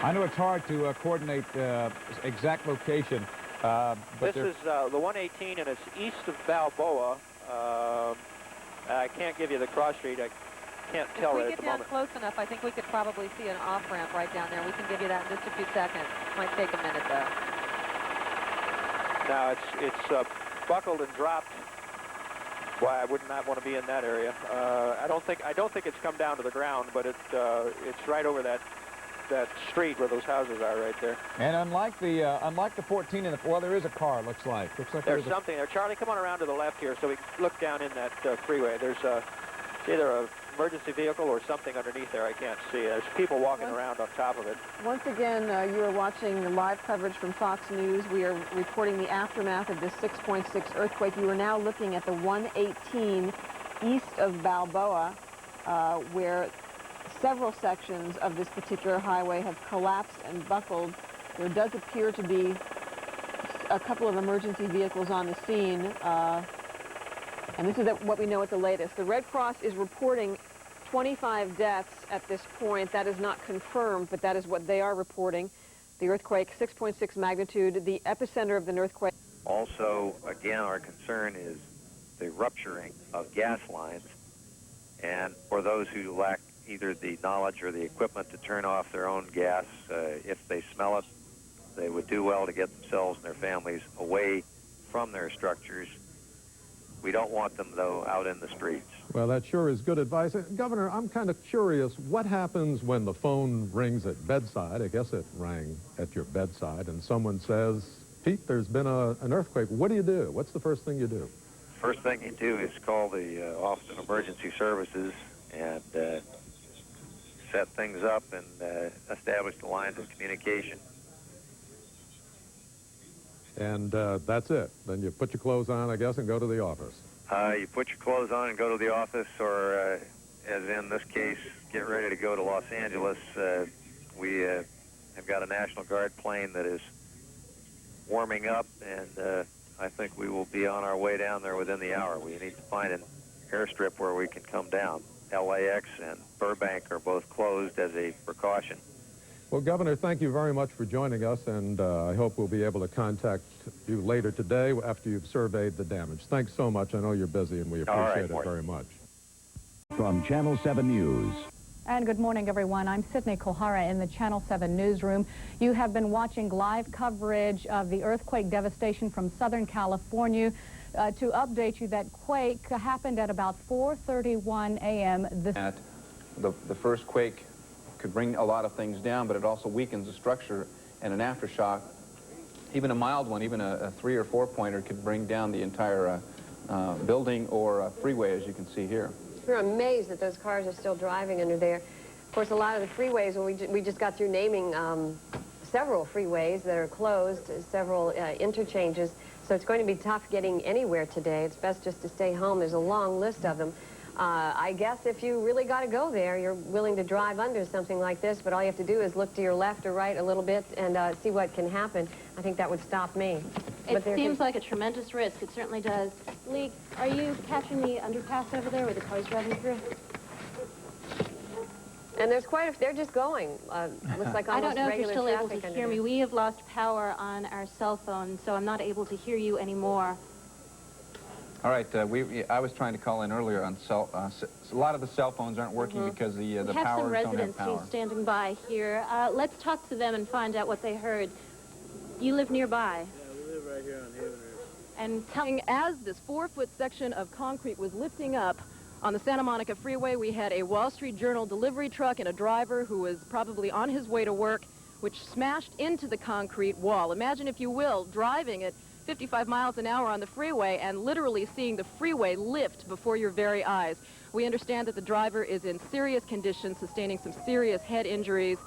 I know it's hard to coordinate exact location. This is the 118, and it's east of Balboa. I can't give you the cross street. I can't tell it at the moment. If we get down close enough, I think we could probably see an off-ramp right down there. We can give you that in just a few seconds. Might take a minute, though. Now, it's buckled and dropped. Why I would not want to be in that area. I don't think it's come down to the ground, but it's right over that street where those houses are right there. And unlike the 14 in the, well, there is a car. Looks like there's something there. Charlie, come on around to the left here so we can look down in that freeway. There's either a emergency vehicle or something underneath there. I can't see. There's people walking around on top of it. Once again, you are watching the live coverage from Fox News. We are reporting the aftermath of this 6.6 earthquake. You are now looking at the 118 east of Balboa, where several sections of this particular highway have collapsed and buckled. There does appear to be a couple of emergency vehicles on the scene. And this is what we know at the latest. The Red Cross is reporting 25 deaths at this point. That is not confirmed, but that is what they are reporting. The earthquake, 6.6 magnitude, the epicenter of the earthquake. Also, again, our concern is the rupturing of gas lines. And for those who lack either the knowledge or the equipment to turn off their own gas, if they smell it, they would do well to get themselves and their families away from their structures. We don't want them, though, out in the streets. Well, that sure is good advice. Governor, I'm kind of curious, what happens when the phone rings at bedside? I guess it rang at your bedside, and someone says, Pete, there's been an earthquake. What do? What's the first thing you do? First thing you do is call the Office of Emergency Services and set things up and establish the lines of communication. And that's it. Then you put your clothes on, I guess, and go to the office. You put your clothes on and go to the office, or, as in this case, get ready to go to Los Angeles. We have got a National Guard plane that is warming up, and I think we will be on our way down there within the hour. We need to find an airstrip where we can come down. LAX and Burbank are both closed as a precaution. Well, Governor, thank you very much for joining us, and I hope we'll be able to contact you later today after you've surveyed the damage. Thanks so much. I know you're busy, and we appreciate it very much. From Channel 7 News. And good morning, everyone. I'm Sydney Kohara in the Channel 7 newsroom. You have been watching live coverage of the earthquake devastation from Southern California. To update you, that quake happened at about 4:31 a.m. The first quake could bring a lot of things down, but it also weakens the structure, and an aftershock, even a mild one, even a 3 or 4 pointer, could bring down the entire building or freeway, as you can see here. We're amazed that those cars are still driving under there. Of course, a lot of the freeways, we just got through naming several freeways that are closed, several interchanges, so it's going to be tough getting anywhere today. It's best just to stay home. There's a long list of them. I guess if you really got to go there, you're willing to drive under something like this, but all you have to do is look to your left or right a little bit and see what can happen. I think that would stop me. It seems like a tremendous risk. It certainly does. Lee, are you catching the underpass over there where the car's driving through? And there's quite a, they're just going. Looks like almost I don't know if you're still able to hear me. We have lost power on our cell phone, so I'm not able to hear you anymore. All right, I was trying to call in earlier on a lot of the cell phones aren't working because the powers don't have power. We have some residents who's standing by here. Let's talk to them and find out what they heard. You live nearby. Yeah, we live right here on Haven Ridge. And telling as this 4-foot section of concrete was lifting up on the Santa Monica Freeway, we had a Wall Street Journal delivery truck and a driver who was probably on his way to work, which smashed into the concrete wall. Imagine, if you will, driving at 55 miles an hour on the freeway and literally seeing the freeway lift before your very eyes. We understand that the driver is in serious condition, sustaining some serious head injuries.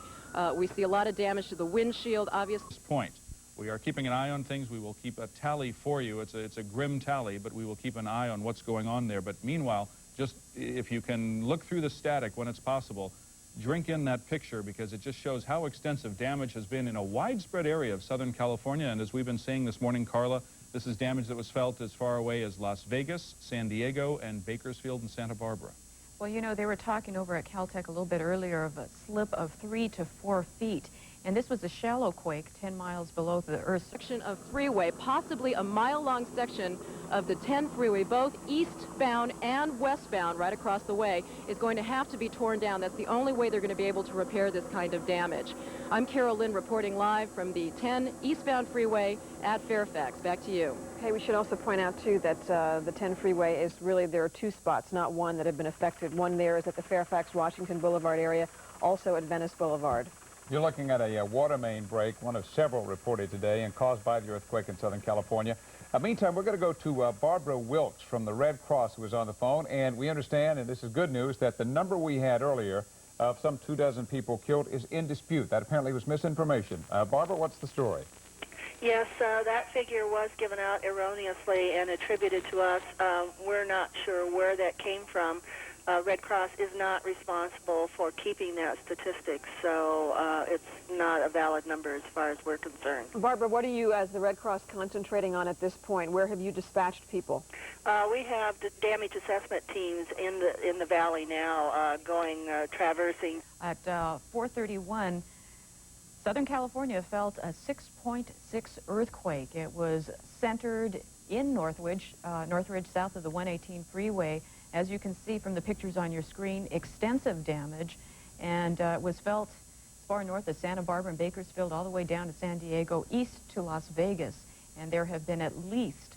We see a lot of damage to the windshield, obviously. Point. We are keeping an eye on things. We will keep a tally for you. It's a grim tally, but we will keep an eye on what's going on there. But meanwhile, just if you can look through the static when it's possible, drink in that picture, because it just shows how extensive damage has been in a widespread area of Southern California. And as we've been saying this morning, Carla, this is damage that was felt as far away as Las Vegas, San Diego, and Bakersfield and Santa Barbara. Well, you know, they were talking over at Caltech a little bit earlier of a slip of 3 to 4 feet. And this was a shallow quake 10 miles below the Earth. Section of freeway, possibly a mile-long section of the 10 freeway, both eastbound and westbound right across the way, is going to have to be torn down. That's the only way they're going to be able to repair this kind of damage. I'm Carol Lynn reporting live from the 10 eastbound freeway at Fairfax. Back to you. Hey, we should also point out, too, that the 10 freeway is really, there are two spots, not one, that have been affected. One there is at the Fairfax-Washington Boulevard area, also at Venice Boulevard. You're looking at a water main break, one of several reported today and caused by the earthquake in Southern California. Meantime, we're going to go to Barbara Wilkes from the Red Cross, who was on the phone, and we understand, and this is good news, that the number we had earlier of some 24 people killed is in dispute. That apparently was misinformation. Barbara, what's the story? Yes, that figure was given out erroneously and attributed to us. We're not sure where that came from. Red Cross is not responsible for keeping that statistic, so it's not a valid number as far as we're concerned. Barbara, what are you, as the Red Cross, concentrating on at this point? Where have you dispatched people? We have damage assessment teams in the valley now traversing. At 4:31, Southern California felt a 6.6 earthquake. It was centered in Northridge, south of the 118 freeway. As you can see from the pictures on your screen, extensive damage, and it was felt as far north as Santa Barbara and Bakersfield all the way down to San Diego, east to Las Vegas. And there have been at least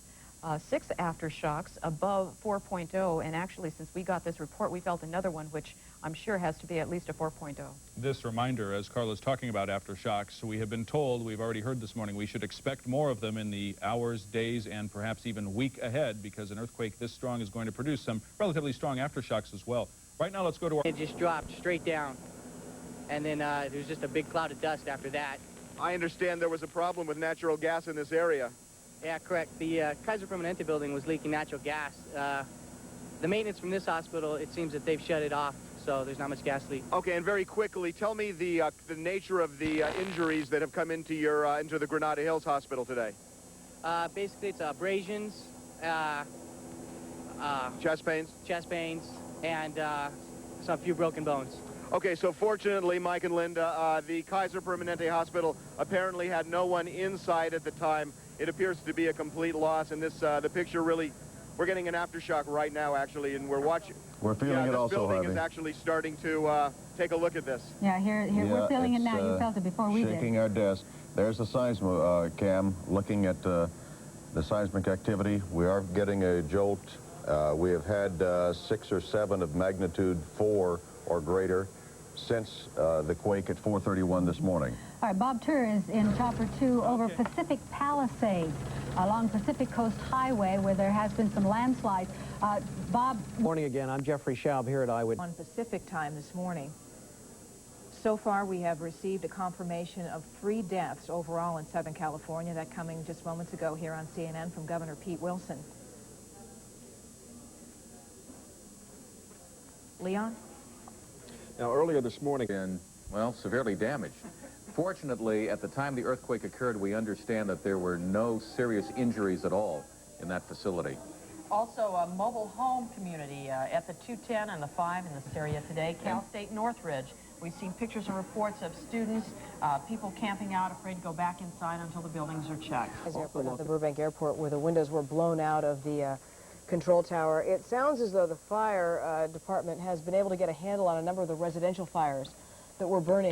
6 aftershocks above 4.0, and actually since we got this report, we felt another one, which I'm sure has to be at least a 4.0. This reminder, as Carla's talking about aftershocks, we have been told, we've already heard this morning, we should expect more of them in the hours, days, and perhaps even week ahead, because an earthquake this strong is going to produce some relatively strong aftershocks as well. Right now, let's go to our... It just dropped straight down, and then there was just a big cloud of dust after that. I understand there was a problem with natural gas in this area. Yeah, correct. The Kaiser Permanente building was leaking natural gas. The maintenance from this hospital, it seems that they've shut it off, so there's not much gas leak. Okay, and very quickly, tell me the nature of the injuries that have come into your into the Granada Hills Hospital today. Basically, it's abrasions, chest pains, and some few broken bones. Okay, so fortunately, Mike and Linda, the Kaiser Permanente Hospital apparently had no one inside at the time. It appears to be a complete loss, and this the picture really, we're getting an aftershock right now, actually, and we're watching. We're feeling it also, Harvey. Harvey. The building is actually starting to take a look at this. Yeah, here we're feeling it now. You felt it before we did. Shaking our desk. There's the seismo cam looking at the seismic activity. We are getting a jolt. We have had 6 or 7 of magnitude 4 or greater since the quake at 4:31 this morning. All right, Bob Turr is in Chopper 2 over Pacific Palisades along Pacific Coast Highway, where there has been some landslides. Bob. Morning again. I'm Jeffrey Schaub here at Eyewitness. On Pacific time this morning. So far, we have received a confirmation of 3 deaths overall in Southern California. That coming just moments ago here on CNN from Governor Pete Wilson. Leon? Now, earlier this morning, been, well, severely damaged. Fortunately, at the time the earthquake occurred, we understand that there were no serious injuries at all in that facility. Also, a mobile home community at the 210 and the 5 in this area today, Cal State Northridge. We've seen pictures and reports of students, people camping out, afraid to go back inside until the buildings are checked. Airport at the Burbank Airport, where the windows were blown out of the control tower. It sounds as though the fire department has been able to get a handle on a number of the residential fires that were burning.